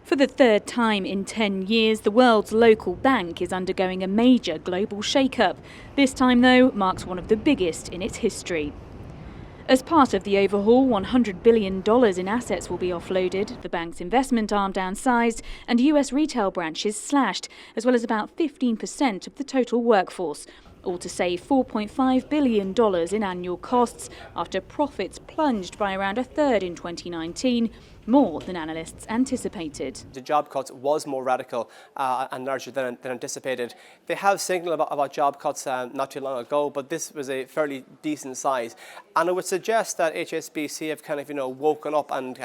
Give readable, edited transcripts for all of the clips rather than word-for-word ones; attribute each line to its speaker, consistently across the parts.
Speaker 1: For the third time in 10 years, the world's local bank is undergoing a major global shake-up. This time, though, marks one of the biggest in its history. As part of the overhaul, $100 billion in assets will be offloaded, the bank's investment arm downsized, and US retail branches slashed, as well as about 15% of the total workforce. All to save $4.5 billion in annual costs after profits plunged by around a third in 2019, more than analysts anticipated.
Speaker 2: The job cuts was more radical and larger than anticipated. They have signalled about job cuts not too long ago, but this was a fairly decent size. And I would suggest that HSBC have kind of, woken up and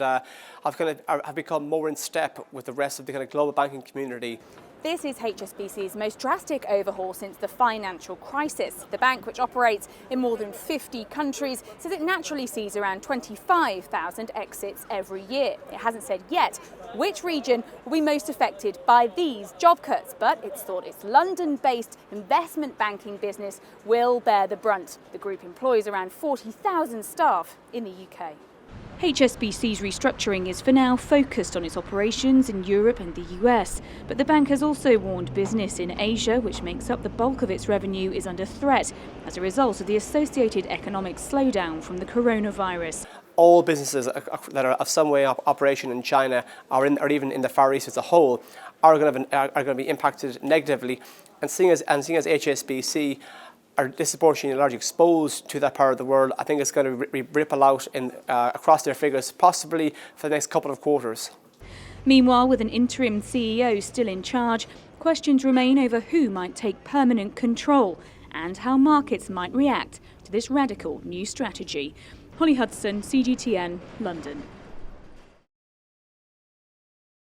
Speaker 2: have become more in step with the rest of the kind of global banking community.
Speaker 3: This is HSBC's most drastic overhaul since the financial crisis. The bank, which operates in more than 50 countries, says it naturally sees around 25,000 exits every year. It hasn't said yet which region will be most affected by these job cuts, but it's thought its London-based investment banking business will bear the brunt. The group employs around 40,000 staff in the UK.
Speaker 1: HSBC's restructuring is for now focused on its operations in Europe and the US, but the bank has also warned business in Asia, which makes up the bulk of its revenue, is under threat as a result of the associated economic slowdown from the coronavirus.
Speaker 2: All businesses that are of some way of operation in China or even in the Far East as a whole are going to be impacted negatively, and seeing as HSBC are disproportionately largely exposed to that part of the world, I think it's going to ripple out across their figures, possibly for the next couple of quarters.
Speaker 1: Meanwhile, with an interim CEO still in charge, questions remain over who might take permanent control and how markets might react to this radical new strategy. Holly Hudson, CGTN, London.